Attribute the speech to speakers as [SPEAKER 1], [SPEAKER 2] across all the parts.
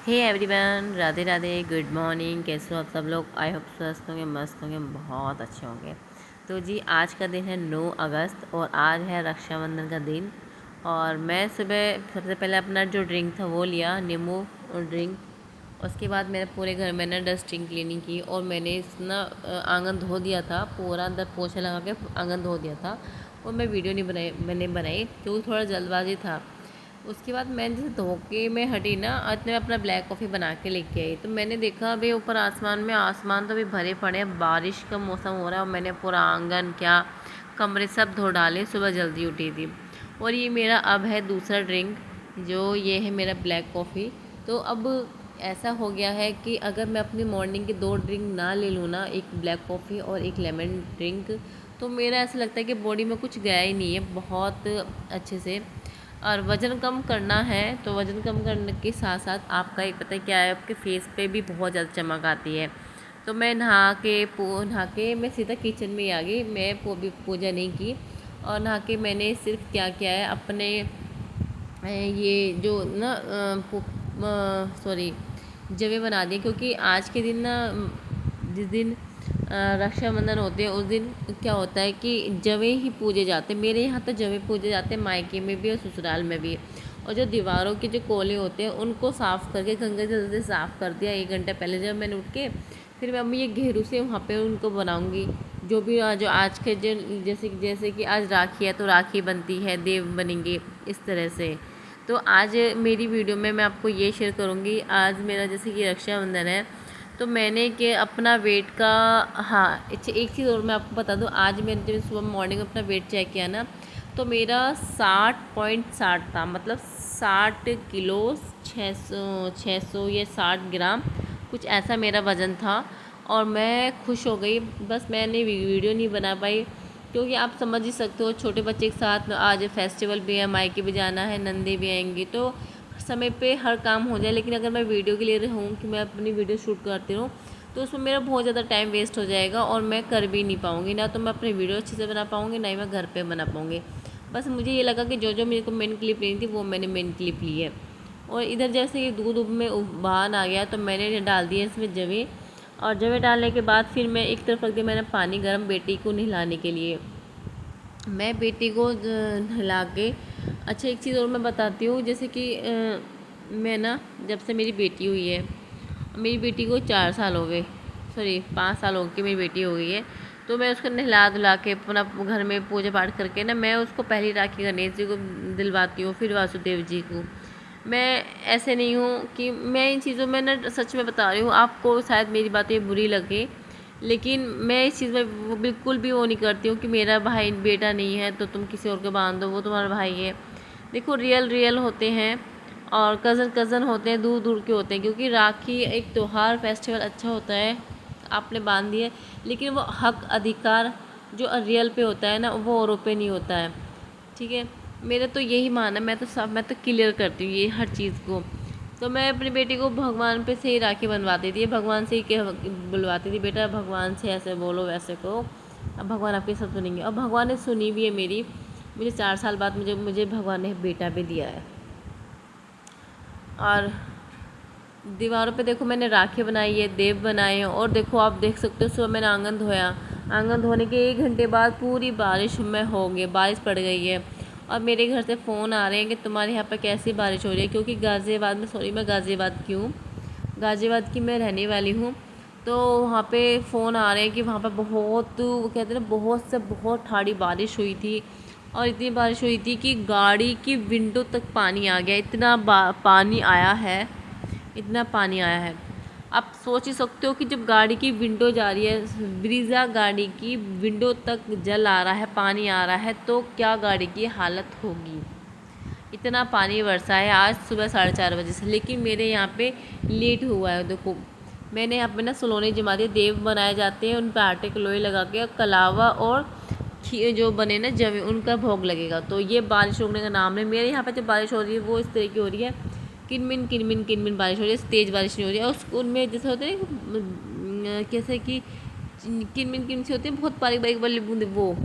[SPEAKER 1] हे everyone, Radhe Radhe, good morning. कैसे हो आप सब लोग? आई होप स्वस्थ होंगे, मस्त होंगे, बहुत अच्छे होंगे। तो जी आज का दिन है 9 अगस्त और आज है रक्षाबंधन का दिन। और मैं सुबह सबसे पहले अपना जो ड्रिंक था वो लिया, नींबू ड्रिंक। उसके बाद मैंने पूरे घर में ना डस्टिंग क्लीनिंग की और मैंने ना आंगन धो दिया था पूरा, अंदर पोछा लगा के आंगन धो दिया था। और मैं वीडियो नहीं बनाई, मैंने बनाई क्योंकि थोड़ा जल्दबाजी था। उसके बाद मैंने जैसे धो के मैं हटी ना, आज मैं अपना ब्लैक कॉफ़ी बना के लेके आई। तो मैंने देखा अभी ऊपर आसमान तो अभी भरे पड़े हैं, बारिश का मौसम हो रहा है और मैंने पूरा आंगन क्या कमरे सब धो डाले। सुबह जल्दी उठी थी। और ये मेरा अब है दूसरा ड्रिंक, जो ये है मेरा ब्लैक कॉफ़ी। तो अब ऐसा हो गया है कि अगर मैं अपनी मॉर्निंग की 2 ड्रिंक ना ले लूँ ना, एक ब्लैक कॉफ़ी और एक लेमन ड्रिंक, तो मेरा ऐसा लगता है कि बॉडी में कुछ गया ही नहीं है बहुत अच्छे से। और वज़न कम करना है तो वज़न कम करने के साथ साथ आपका एक पता है क्या है, आपके फेस पे भी बहुत ज़्यादा चमक आती है। तो मैं नहा के मैं सीधा किचन में ही आ गई। मैं पूजा नहीं की। और नहा के मैंने सिर्फ क्या किया है, अपने ये जो ना सॉरी जवे बना दिए। क्योंकि आज के दिन ना जिस दिन रक्षाबंधन होते हैं उस दिन क्या होता है कि जवे ही पूजे जाते हैं। मेरे यहाँ तो जवे पूजे जाते हैं, मायके में भी और ससुराल में भी। और जो दीवारों के जो कोले होते हैं उनको साफ़ करके गंगा जल से साफ़ कर दिया 1 घंटा पहले जब मैंने उठ के। फिर मैं अम्मी ये घेरू से वहाँ पे उनको बनाऊँगी। जो आज के जो जैसे जैसे कि आज राखी है तो राखी बनती है, देव बनेंगे इस तरह से। तो आज मेरी वीडियो में मैं आपको ये शेयर करूँगी। आज मेरा जैसे कि रक्षाबंधन है तो मैंने कि अपना वेट का, हाँ अच्छा एक चीज़ और मैं आपको बता दूँ। आज मैंने जब सुबह मॉर्निंग में अपना वेट चेक किया ना, तो मेरा 60.60 था। मतलब 60 किलो 600 या 60 ग्राम कुछ ऐसा मेरा वज़न था। और मैं खुश हो गई। बस मैंने वीडियो नहीं बना पाई क्योंकि आप समझ ही सकते हो, छोटे बच्चे के साथ आज फेस्टिवल भी है, मायके भी जाना है, नंदे भी आएंगी, तो समय पे हर काम हो जाए। लेकिन अगर मैं वीडियो के लिए रहूँ कि मैं अपनी वीडियो शूट करती रहूँ तो उसमें मेरा बहुत ज़्यादा टाइम वेस्ट हो जाएगा और मैं कर भी नहीं पाऊँगी। ना तो मैं अपनी वीडियो अच्छे से बना पाऊँगी, ना ही मैं घर पे बना पाऊँगी। बस मुझे ये लगा कि जो मेरे को मेन क्लिप लेनी थी वो मैंने मेन क्लिप ली है। और इधर जैसे ये दूध में उबाल आ गया तो मैंने डाल दिया इसमें जवे। और जवे डालने के बाद फिर मैं एक तरफ रख दिया मैंने पानी गर्म बेटी को नहलाने के लिए। मैं बेटी को नहला के, अच्छा एक चीज़ और मैं बताती हूँ। जैसे कि मैं ना जब से मेरी बेटी हुई है, मेरी बेटी को 4 साल हो गए, सॉरी 5 साल हो गए मेरी बेटी हो गई है। तो मैं उसको नहला धुला के अपना घर में पूजा पाठ करके ना, मैं उसको पहली राखी गणेश जी को दिलवाती हूँ, फिर वासुदेव जी को। मैं ऐसे नहीं हूँ कि मैं इन चीज़ों में ना, सच में बता रही हूँ, आपको शायद मेरी बातें बुरी लगे लेकिन मैं इस चीज़ में वो बिल्कुल भी वो नहीं करती हूँ कि मेरा भाई बेटा नहीं है तो तुम किसी और को बांध दो, वो तुम्हारा भाई है। देखो रियल रियल होते हैं और कज़न कज़न होते हैं, दूर दूर के होते हैं। क्योंकि राखी एक त्यौहार फेस्टिवल अच्छा होता है, आपने बांध दिया, लेकिन वो हक अधिकार जो रियल पे होता है ना, वो औरों पे नहीं होता है। ठीक है, मेरा तो यही मानना है। मैं तो क्लियर करती हूँ ये हर चीज़ को। तो मैं अपनी बेटी को भगवान पे से ही राखी बनवाती थी, भगवान से ही बुलवाती थी, बेटा भगवान से ऐसे बोलो वैसे करो, अब भगवान आपकी सब सुनेंगे। और भगवान ने सुनी भी है मेरी। मुझे 4 साल बाद मुझे भगवान ने बेटा भी दिया है। और दीवारों पे देखो मैंने राखी बनाई है, देव बनाए हैं। और देखो आप देख सकते हो सुबह मैंने आंगन धोया, आंगन धोने के 1 घंटे बाद पूरी बारिश में हो गई, बारिश पड़ गई है। और मेरे घर से फ़ोन आ रहे हैं कि तुम्हारे यहाँ पर कैसी बारिश हो रही है। क्योंकि गाज़ियाबाद में, सॉरी मैं गाज़ियाबाद की हूँ, गाज़ियाबाद की मैं रहने वाली हूँ। तो वहाँ पे फ़ोन आ रहे हैं कि वहाँ पर बहुत, वो कहते हैं ना, बहुत ठाड़ी बारिश हुई थी। और इतनी बारिश हुई थी कि गाड़ी की विंडो तक पानी आ गया। इतना पानी आया है, इतना पानी आया है। आप सोच ही सकते हो कि जब गाड़ी की विंडो जा रही है, ब्रीज़ा गाड़ी की विंडो तक जल आ रहा है, पानी आ रहा है, तो क्या गाड़ी की हालत होगी। इतना पानी बरसा है आज सुबह 4:30 बजे से। लेकिन मेरे यहाँ पे लेट हुआ है। देखो मैंने यहाँ पे ना सलोने जमा दिए, देव बनाए जाते हैं, उन पर आटे के लोई लगा के कलावा और जो बने ना जवे, उनका भोग लगेगा। तो ये बारिश रुकने का नाम है। मेरे यहाँ पे जो बारिश हो रही है वो इस तरह की हो रही है, किनमिन किनमिन किनमिन बारिश हो रही है, तेज़ बारिश नहीं हो रही है। और उनमें जैसे होते हैं कैसे कि किनमिन किनमिन से होती है, बहुत बारीक बारीक वाली बूंद, वो।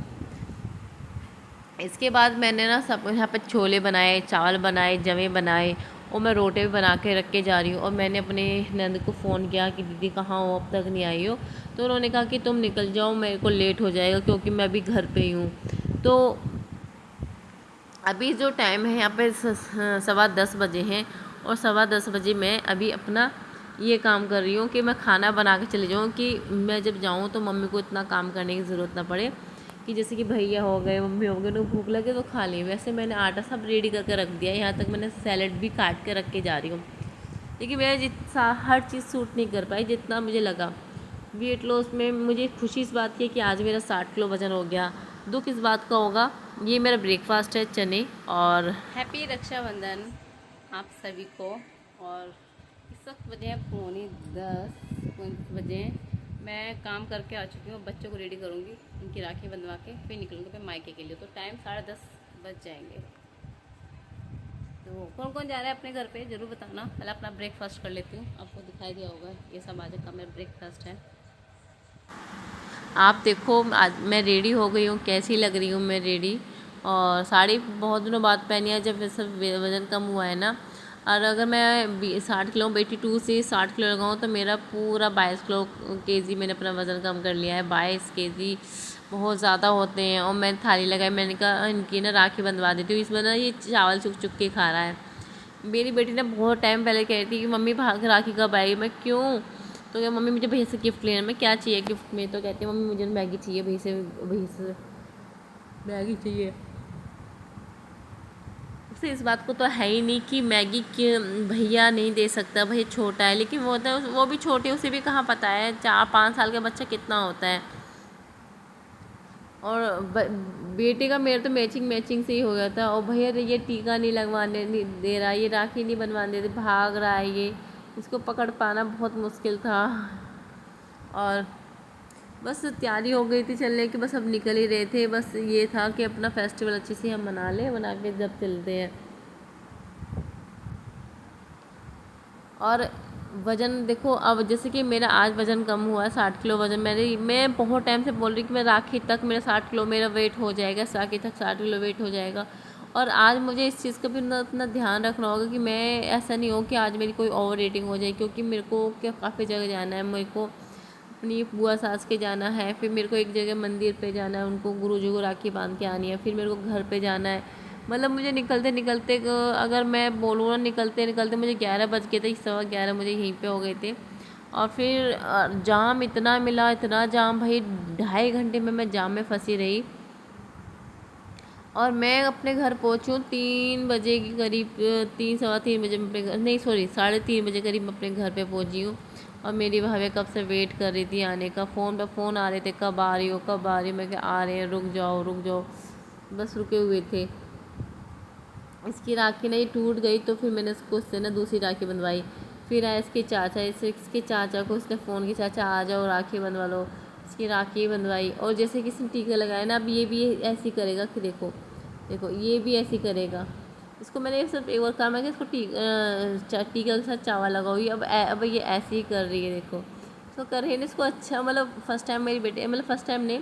[SPEAKER 1] इसके बाद मैंने ना सब यहाँ पे छोले बनाए, चावल बनाए, जवे बनाए। और मैं रोटी भी बना के रख के जा रही हूँ। और मैंने अपने नंद को फ़ोन किया कि दीदी कहाँ हो, अब तक नहीं आई हो। तो उन्होंने कहा कि तुम निकल जाओ, मेरे को लेट हो जाएगा क्योंकि मैं अभी घर पे ही हूँ। तो अभी जो टाइम है यहाँ पे 10:15 बजे हैं, और 10:15 बजे मैं अभी अपना ये काम कर रही हूँ कि मैं खाना बना के चले जाऊँ, कि मैं जब जाऊँ तो मम्मी को इतना काम करने की ज़रूरत ना पड़े, कि जैसे कि भैया हो गए, मम्मी हो गए, उनको भूख लगे तो खा लें। वैसे मैंने आटा सब रेडी करके रख दिया है, यहाँ तक मैंने सैलड भी काट के रख के जा रही हूँ। लेकिन मैं हर चीज़ सूट नहीं कर पाई जितना मुझे लगा। वेट लॉस में मुझे खुशी इस बात की है कि आज मेरा 60 किलो वज़न हो गया। दुख इस बात का होगा, ये मेरा ब्रेकफास्ट है चने। और हैप्पी रक्षाबंधन आप सभी को। और इस वक्त बजे हैं 9:45 बजे। मैं काम करके आ चुकी हूँ, बच्चों को रेडी करूँगी, उनकी राखी बंधवा के फिर निकलूँगी मैं मायके के लिए। तो टाइम 10:30 बज जाएंगे। तो कौन कौन जा रहा है अपने घर पे ज़रूर बताना। पहले अपना ब्रेकफास्ट कर लेती हूँ, आपको दिखाई दिया होगा ये सब आज का मेरा ब्रेकफास्ट है। आप देखो आज मैं रेडी हो गई हूँ, कैसी लग रही हूँ मैं रेडी। और साड़ी बहुत दिनों बाद पहनी है, जब सब वज़न कम हुआ है ना। और अगर मैं 60 किलो 82 से 60 किलो लगाऊँ तो मेरा पूरा 22 केजी मैंने अपना वज़न कम कर लिया है। 22 केजी बहुत ज़्यादा होते हैं। और मैंने थाली लगाई, मैंने कहा इनकी ना राखी बंधवा देती हूँ। इसमें ना ये चावल चुक चुक के खा रहा है। मेरी बेटी ने बहुत टाइम पहले कह रही थी कि मम्मी भाग राखी कब आएगी। मैं क्यों, तो क्या मम्मी मुझे भैया से गिफ्ट लेना। मैं क्या चाहिए गिफ्ट में, तो कहती है मम्मी मुझे मैगी चाहिए, भैया से मैगी चाहिए। उससे इस बात को तो है ही नहीं कि मैगी भैया नहीं दे सकता, भैया छोटा है। लेकिन वो होता है, वो भी छोटे, उसे भी कहाँ पता है 4-5 साल का बच्चा कितना होता है। और बेटे का मेरे तो मैचिंग से ही हो गया था। और भैया ये टीका नहीं लगवाने नहीं दे रहा, ये राखी नहीं बनवाने दे, भाग रहा है ये, इसको पकड़ पाना बहुत मुश्किल था। और बस तैयारी हो गई थी चलने की, बस अब निकल ही रहे थे। बस ये था कि अपना फेस्टिवल अच्छे से हम मना लें, मना के जब चलते हैं। और वज़न देखो, अब जैसे कि मेरा आज वज़न कम हुआ है 60 किलो वज़न। मैं बहुत टाइम से बोल रही कि मैं राखी तक मेरा 60 किलो मेरा वेट हो जाएगा, राखी तक 60 किलो वेट हो जाएगा। और आज मुझे इस चीज़ का भी अपना ध्यान रखना होगा कि मैं ऐसा नहीं हो कि आज मेरी कोई ओवर रेटिंग हो जाए। क्योंकि मेरे को क्या काफ़ी जगह जाना है, मेरे को अपनी बुआ सास के जाना है, फिर मेरे को एक जगह मंदिर पे जाना है, उनको गुरुजी को राखी बांध के आनी है, फिर मेरे को घर पे जाना है। मतलब मुझे निकलते निकलते अगर मैं बोलूँ ना, निकलते निकलते मुझे 11 बज गए थे, 11:15 मुझे यहीं पे हो गए थे। और फिर जाम इतना मिला, इतना जाम भाई, 2.5 घंटे में मैं जाम में फंसी रही। और मैं अपने घर पहुँची हूँ 3 बजे के करीब, 3 सवा 3 बजे मैं अपने घर, नहीं सॉरी 3:30 बजे करीब मैं अपने घर पे पहुँची हूँ। और मेरी भाभी कब से वेट कर रही थी आने का, फ़ोन पे फ़ोन आ रहे थे, कब आ रही हो कब आ रही हो। मैं क्या आ रहे हैं, रुक जाओ रुक जाओ, बस रुके हुए थे। इसकी राखी नहीं टूट गई, तो फिर मैंने उससे ना दूसरी राखी बंधवाई। फिर आया इसके चाचा, इसके चाचा को इसने फ़ोन किया, चाचा आ जाओ राखी बंधवा लो। इसकी राखी बंधवाई। और जैसे कि इसने टीका लगाया ना, अब ये भी ऐसे करेगा कि देखो देखो ये भी ऐसे करेगा। इसको मैंने सिर्फ एक बार कहा, मैं कि इसको टीका के साथ चावल लगाओ। ये अब ये ऐसे ही कर रही है, देखो इसको कर रही है ना। इसको अच्छा, मतलब फर्स्ट टाइम मेरी बेटी, मतलब फर्स्ट टाइम नहीं,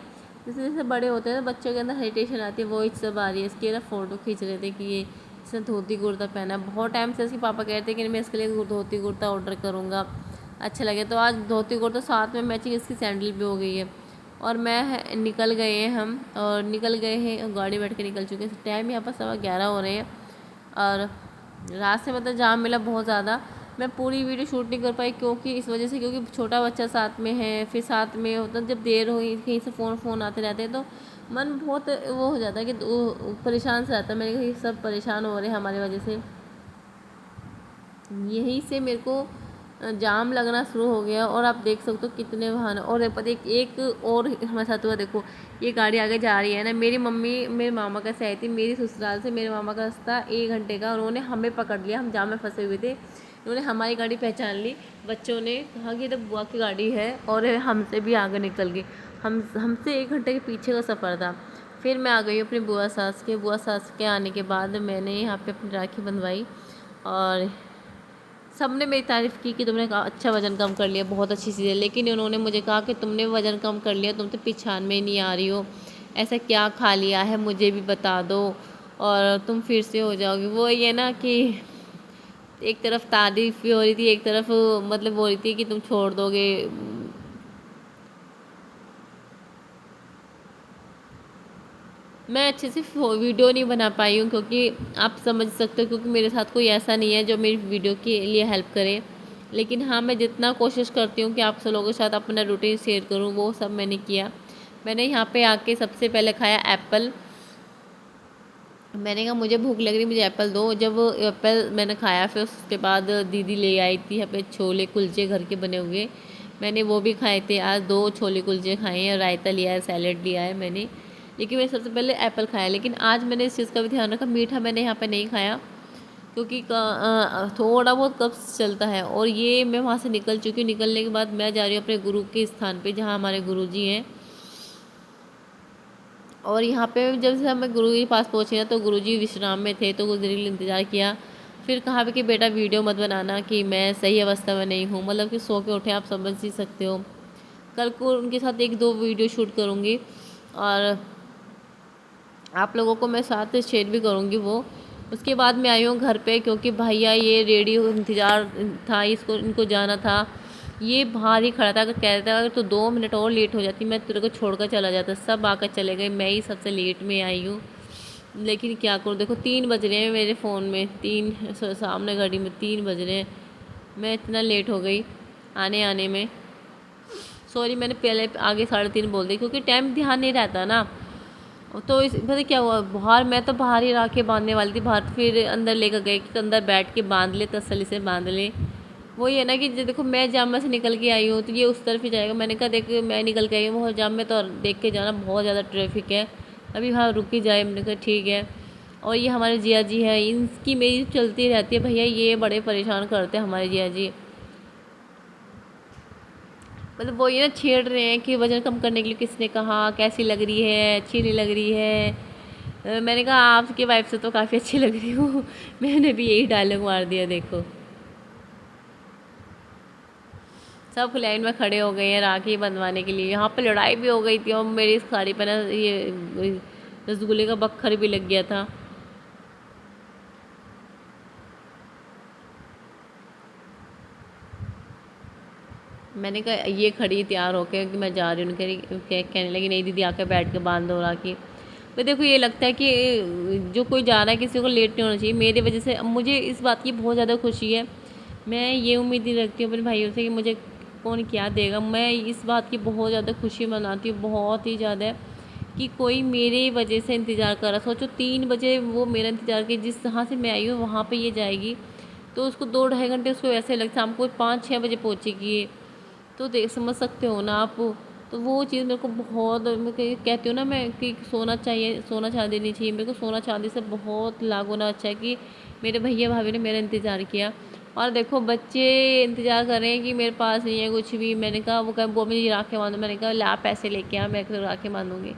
[SPEAKER 1] जैसे जैसे बड़े होते हैं ना बच्चों के अंदर हेरिटेशन आती है, वो ही सब आ रही है। इसके ना फ़ोटो खींच रहे थे कि ये इसने धोती कुर्ता पहना है। बहुत टाइम से इसके पापा कहते हैं कि मैं इसके लिए धोती कुर्ता ऑर्डर करूँगा, अच्छा लगे। तो आज धोती कुर्ता साथ में मैचिंग इसकी सैंडल भी हो गई है। और निकल गए हैं हम, और निकल गए हैं, गाड़ी बैठ के निकल चुके हैं। टाइम यहाँ पर 11:15 हो रहे हैं। और रास्ते में मतलब जाम मिला बहुत ज़्यादा। मैं पूरी वीडियो शूट नहीं कर पाई क्योंकि इस वजह से, क्योंकि छोटा बच्चा साथ में है, फिर साथ में होता जब देर हो कहीं से फ़ोन आते रहते हैं, तो मन बहुत वो हो जाता है कि परेशान से रहता है। मैंने कहा सब परेशान हो रहे हैं हमारी वजह से, यहीं से मेरे को जाम लगना शुरू हो गया। और आप देख सकते हो कितने वाहन। और पता एक और हमारे साथ हुआ, देखो ये गाड़ी आगे जा रही है ना, मेरी मम्मी मेरे मामा का से आई थी, मेरी ससुराल से मेरे मामा का रास्ता 1 घंटे का। उन्होंने हमें पकड़ लिया, हम जाम में फंसे हुए थे, उन्होंने हमारी गाड़ी पहचान ली। बच्चों ने कहा कि ये तो बुआ की गाड़ी है, और हमसे भी आगे निकल गई। हमसे 1 घंटे के पीछे का सफ़र था। फिर मैं आ गई अपनी बुआ सास के आने के बाद मैंने यहाँ पे अपनी राखी बंधवाई। और सब ने मेरी तारीफ़ की कि तुमने कहा अच्छा वज़न कम कर लिया, बहुत अच्छी चीज़ है। लेकिन उन्होंने मुझे कहा कि तुमने वज़न कम कर लिया, तुम तो पहचान में ही नहीं आ रही हो, ऐसा क्या खा लिया है मुझे भी बता दो और तुम फिर से हो जाओगी। वो ये ना कि एक तरफ तारीफ भी हो रही थी, एक तरफ मतलब हो रही थी कि तुम छोड़ दोगे। मैं अच्छे से वीडियो नहीं बना पाई हूँ, क्योंकि आप समझ सकते हो, क्योंकि मेरे साथ कोई ऐसा नहीं है जो मेरी वीडियो के लिए हेल्प करे। लेकिन हाँ, मैं जितना कोशिश करती हूँ कि आप सब लोगों के साथ अपना रूटीन शेयर करूँ, वो सब मैंने किया। मैंने यहाँ पे आके सबसे पहले खाया एप्पल। मैंने कहा मुझे भूख लग रही, मुझे एप्पल दो। जब एप्पल मैंने खाया, फिर उसके बाद दीदी ले आई थी यहाँ पे छोले कुलचे घर के बने हुए। मैंने वो भी खाए थे। आज 2 छोले कुलचे खाए हैं, रायता लिया है, सैलेड लिया है मैंने। लेकिन मैं सबसे पहले एप्पल खाया। लेकिन आज मैंने इस चीज़ का भी ध्यान रखा, मीठा मैंने यहाँ पे नहीं खाया, क्योंकि थोड़ा बहुत कब्ज़ चलता है। और ये मैं वहाँ से निकल चुकी हूँ। निकलने के बाद मैं जा रही हूँ अपने गुरु के स्थान पे, जहाँ हमारे गुरुजी हैं। और यहाँ पे जब से हमें गुरु के पास पहुँचे ना, तो गुरुजी विश्राम में थे, तो कुछ देर के लिए इंतज़ार किया। फिर कहा भी कि बेटा वीडियो मत बनाना, कि मैं सही अवस्था में नहीं हूँ, मतलब कि सो के उठे, आप समझ ही सकते हो। कल को उनके साथ 1-2 वीडियो शूट करूँगी, और आप लोगों को मैं साथ शेयर भी करूँगी वो। उसके बाद मैं आई हूँ घर पे, क्योंकि भैया ये रेडी इंतज़ार था, इसको इनको जाना था। ये बाहर ही खड़ा था, अगर कहता अगर तो 2 मिनट और लेट हो जाती, मैं तेरे को छोड़कर चला जाता। सब आकर चले गए, मैं ही सबसे लेट में आई हूँ। लेकिन क्या करूँ, देखो 3 बज रहे हैं मेरे फ़ोन में, 3 सामने घड़ी में 3 बज रहे हैं। मैं इतना लेट हो गई आने में। सॉरी, मैंने पहले आगे 3:30 बोल दी, क्योंकि टाइम ध्यान नहीं रहता ना। तो इस पता क्या हुआ, बाहर मैं तो बाहर ही राखे बांधने वाली थी बाहर, फिर अंदर लेकर गए कि अंदर बैठ के बांध ले, तसल्ली से बांध ले। वही है ना कि देखो मैं जामा से निकल के आई हूँ, तो ये उस तरफ ही जाएगा। मैंने कहा देख, मैं निकल के आई हूँ बहुत जाम में, तो देख के जाना, बहुत ज़्यादा ट्रैफिक है, अभी हाँ रुक ही जाए। मैंने कहा ठीक है। और ये हमारे जिया जी है, इनकी मेरी चलती रहती है भैया, ये बड़े परेशान करते हैं हमारे जिया जी। मतलब वो ये ना छेड़ रहे हैं कि वज़न कम करने के लिए किसने कहा, कैसी लग रही है, अच्छी नहीं लग रही है। मैंने कहा आपकी वाइफ से तो काफ़ी अच्छी लग रही हूँ। मैंने भी यही डायलॉग मार दिया। देखो सब लाइन में खड़े हो गए हैं राखी बंधवाने के लिए। यहाँ पे लड़ाई भी हो गई थी, और मेरी साड़ी पे ना ये रसगुल्ले का बक्खर भी लग गया था। मैंने कहा ये खड़ी तैयार होके कि मैं जा रही हूँ, कहने लगी नहीं दीदी आके बैठ के बांध दो राखी। तो देखो ये लगता है कि जो कोई जा रहा है किसी को लेट नहीं होना चाहिए। मेरी वजह से अब मुझे इस बात की बहुत ज़्यादा खुशी है। मैं ये उम्मीद नहीं रखती हूँ अपने भाइयों से कि मुझे कौन क्या देगा। मैं इस बात की बहुत ज़्यादा खुशी मनाती हूँ, बहुत ही ज़्यादा, कि कोई मेरे वजह से इंतज़ार कर रहा। सोचो 3 बजे वो मेरा इंतज़ार की, जिस जहाँ से मैं आई हूँ वहाँ पर ये जाएगी, तो उसको 2-2.5 घंटे उसको ऐसे लगता, शाम को 5-6 बजे पहुँचेगी ये। तो देख समझ सकते हो ना आप। तो वो चीज़ मेरे को बहुत, मैं कहती हूँ ना मैं कि सोना चाहिए, सोना चांदी नहीं चाहिए। मेरे को सोना चांदी से बहुत लाख गुना अच्छा है कि मेरे भैया भाभी ने मेरा इंतज़ार किया। और देखो बच्चे इंतज़ार कर रहे हैं कि मेरे पास नहीं है कुछ भी। मैंने कहा वो मुझे राखें बांधो। मैंने कहा ला पैसे लेके आ, मैं तो राखें बांधूँगी।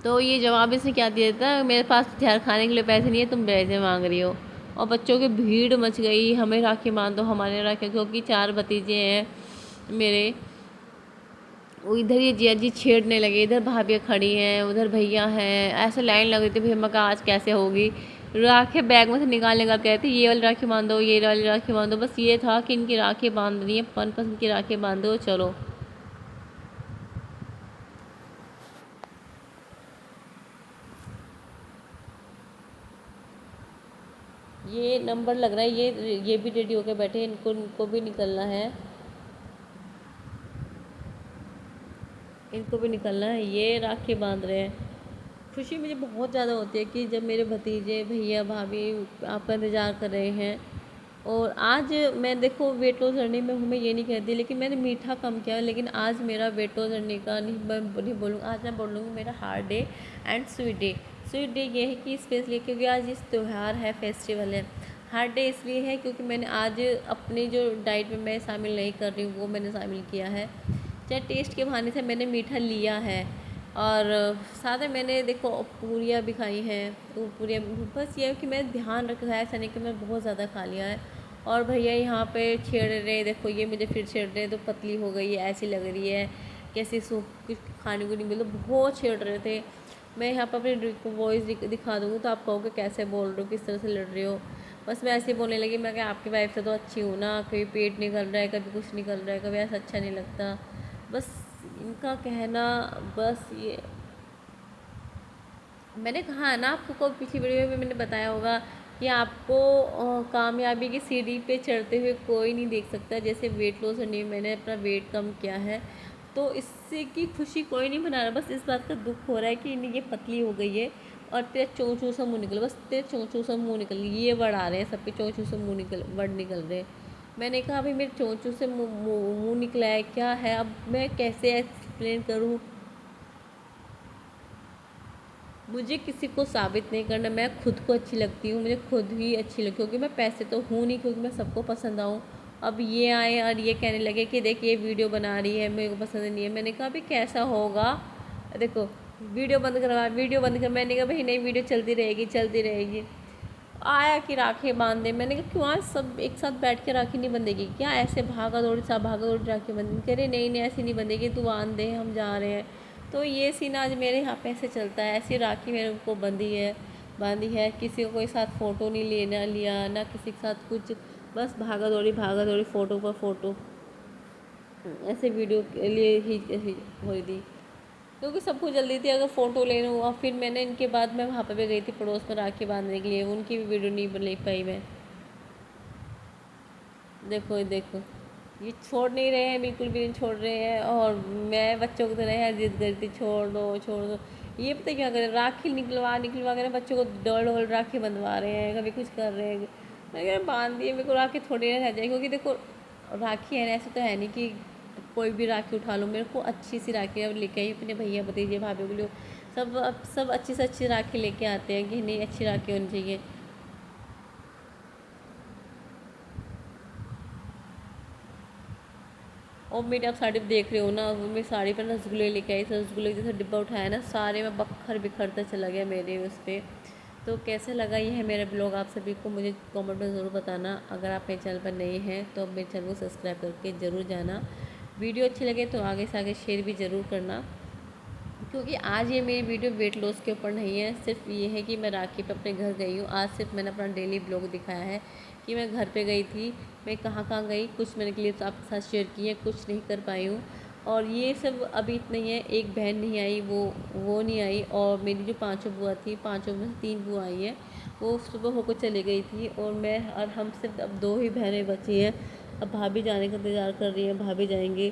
[SPEAKER 1] तो ये जवाब इसने क्या दिया था, मेरे पास हथियार खाने के लिए पैसे नहीं है, तुम पैसे मांग रही हो। और बच्चों की भीड़ मच गई, हमें राखी बांध दो, हमारे राखी, क्योंकि 4 भतीजे हैं मेरे। वो इधर ये जिया जी छेड़ने लगे, इधर भाभियाँ खड़ी हैं, उधर भैया हैं, ऐसे लाइन लग रही थी। भैया का आज कैसे होगी। राखी बैग में से निकाल निकाल कहते ये वाली राखी बांधो, ये वाली राखी बांधो। बस ये था कि इनकी राखी बांधनी है, पसंद की राखी बांधो चलो। ये नंबर लग रहा है, ये भी रेडी होकर बैठे, इनको भी निकलना है, इनको भी निकलना है। ये राखी बांध रहे हैं। खुशी मुझे बहुत ज़्यादा होती है कि जब मेरे भतीजे भैया भाभी आपका इंतज़ार कर रहे हैं। और आज मैं देखो वेट लॉस जर्नी में हूँ, मैं ये नहीं कहती, लेकिन मैंने मीठा कम किया। लेकिन आज मेरा वेट लॉस जर्नी का नहीं बोलूँगी, आज मैं बोलूँगी मेरा hard day and sweet day. Sweet day ये है कि स्पेशली क्योंकि आज इस त्यौहार है, फेस्टिवल है। हार्ड डे इसलिए है क्योंकि मैंने आज अपनी जो डाइट में मैं शामिल नहीं कर रही हूँ, वो मैंने शामिल किया है। चाहे टेस्ट के बहाने से मैंने मीठा लिया है। और साथ में मैंने देखो पूरियाँ भी खाई हैं, तो पूरियाँ बस ये है कि मैं ध्यान रखा है, ऐसा नहीं कि मैं बहुत ज़्यादा खा लिया है। और भैया यहाँ पे छेड़ रहे, देखो ये मुझे फिर छेड़ रहे, तो पतली हो गई है, ऐसी लग रही है, कैसे सूप कुछ खाने को नहीं मिला, बहुत छेड़ रहे थे। मैं यहाँ पर अपनी वॉइस दिखा दूँगी तो आप कहोगे कैसे बोल रहे हो, किस तरह से लड़ रहे हो।
[SPEAKER 2] बस मैं ऐसे ही बोलने लगी, मैं क्या आपकी वाइफ से तो अच्छी हूँ ना, कभी पेट निकल रहा है, कभी कुछ निकल रहा है, कभी ऐसा अच्छा नहीं लगता। बस इनका कहना, बस ये मैंने कहा है ना आपको, को पिछली वीडियो में मैंने बताया होगा कि आपको कामयाबी की सीढ़ी पे चढ़ते हुए कोई नहीं देख सकता। जैसे वेट लॉस करनी, मैंने अपना वेट कम किया है, तो इससे की खुशी कोई नहीं मना रहा। बस इस बात का दुख हो रहा है कि ये पतली हो गई है और तेरे चोंचू सा मुँह निकल, बस तेरे चोंचू सा मुँह निकल, ये वर्ड आ रहे हैं सबके, चोंचू से मुँह निकल, वर्ड निकल रहे हैं। मैंने कहा भाई मेरे चोंचू से मुँह निकला है, क्या है, अब मैं कैसे एक्सप्लेन करूँ। मुझे किसी को साबित नहीं करना, मैं खुद को अच्छी लगती हूँ, मुझे खुद ही अच्छी लगती, क्योंकि मैं पैसे तो हूँ नहीं, क्योंकि मैं सबको पसंद आऊँ। अब ये आए और ये कहने लगे कि देख ये वीडियो बना रही है, मेरे को पसंद नहीं है। मैंने कहा भाई कैसा होगा, देखो वीडियो बंद करवा, वीडियो बंद कर, मैंने कहा भाई नहीं वीडियो चलती रहेगी, चलती रहेगी। आया कि राखी बांध दे, मैंने कहा क्यों, आज सब एक साथ बैठ के राखी नहीं बंधेगी क्या, ऐसे भागा दौड़ी सा भागा दौड़ी राखी बंध, कह रहे नहीं नहीं ऐसी नहीं बंधेगी, तू बांध दे हम जा रहे हैं। तो ये सीन आज मेरे यहाँ पे ऐसे चलता है, ऐसी राखी मेरे को बांधी है, किसी को कोई साथ फ़ोटो नहीं लेना लिया ना, किसी के साथ कुछ, बस भागा दौड़ी फ़ोटो पर फ़ोटो, ऐसे वीडियो के लिए ही हुई थी, क्योंकि सबको जल्दी थी अगर फ़ोटो लेना हुआ। फिर मैंने इनके बाद मैं वहाँ पे भी गई थी पड़ोस में राखी बांधने के लिए, उनकी भी वीडियो नहीं ले पाई मैं। देखो ये देखो, ये छोड़ नहीं रहे हैं, बिल्कुल भी नहीं छोड़ रहे हैं, और मैं बच्चों की तरह है जिद करती छोड़ दो छोड़ दो। ये पता क्या करें, राखी निकलवा कर बच्चों को डबल डबल राखी बंधवा रहे हैं, कभी कुछ कर रहे हैं। मैं कह बांध दिए, मेरे को राखी थोड़ी ना रह जाए, क्योंकि देखो राखी है ना, ऐसे तो है नहीं कि कोई भी राखी उठा लो, मेरे को अच्छी सी राखी अब लेके आई अपने भैया भतीजे भाभी के लिए, सब अच्छी से अच्छी राखी लेके आते हैं कि नहीं अच्छी राखी होनी चाहिए। और मेरी आप साड़ी देख रहे हो ना, वो मेरी साड़ी पर रसगुल्ले लेके आई, रसगुल्ले जैसे डिब्बा उठाया ना, सारे में बखर बिखरता चला गया मेरे उस पर। तो कैसे लगा ये है मेरा ब्लॉग, आप सभी को मुझे कमेंट में ज़रूर बताना। अगर आप मेरे चैनल पर नए हैं तो मेरे चैनल को सब्सक्राइब करके ज़रूर जाना। वीडियो अच्छी लगे तो आगे से आगे शेयर भी ज़रूर करना, क्योंकि आज ये मेरी वीडियो वेट लॉस के ऊपर नहीं है, सिर्फ ये है कि मैं राखी पे अपने घर गई हूँ। आज सिर्फ मैंने अपना डेली ब्लॉग दिखाया है कि मैं घर पे गई थी, मैं कहाँ कहाँ गई, कुछ मैंने क्लिप्स आपके साथ शेयर की है, कुछ नहीं कर पाई हूँ। और ये सब अभी इतना ही है, एक बहन नहीं आई, वो नहीं आई, और मेरी जो पाँचों बुआ थी, पाँचों में से 3 बुआ आई हैं, वो सुबह होकर चली गई थी, और हम सिर्फ अब 2 ही बहनें बची हैं। अब भाभी जाने का इंतज़ार कर रही हैं, भाभी जाएंगे,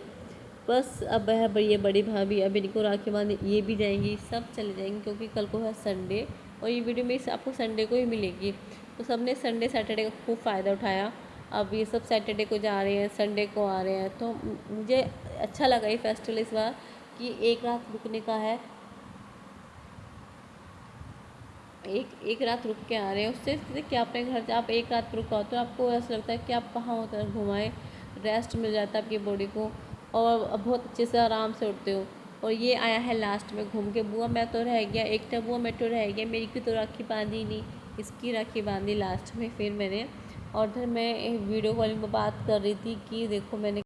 [SPEAKER 2] बस अब है ये बड़ी भाभी, अब इनको राखी बांधे, ये भी जाएंगी, सब चले जाएंगे, क्योंकि कल को है संडे, और ये वीडियो मेरी आपको संडे को ही मिलेगी। तो सब ने संडे सैटरडे का खूब फ़ायदा उठाया। अब ये सब सैटरडे को जा रहे हैं, संडे को आ रहे हैं, तो मुझे अच्छा लगा ये फेस्टिवल इस बार कि एक रात रुकने का है, एक रात रुक के आ रहे हैं। उससे क्या, अपने घर से आप एक रात रुका हो तो आपको ऐसा लगता है कि आप कहाँ होते घुमाएं, रेस्ट मिल जाता है आपकी बॉडी को, और बहुत अच्छे से आराम से उठते हो। और ये आया है लास्ट में घूम के, बुआ मैं तो रह गया, एक बुआ मैं तो रह गया, मेरी की तो राखी बांधी नहीं, इसकी राखी बांधी लास्ट में फिर मैंने। और फिर मैं वीडियो कॉलिंग पर बात कर रही थी कि देखो मैंने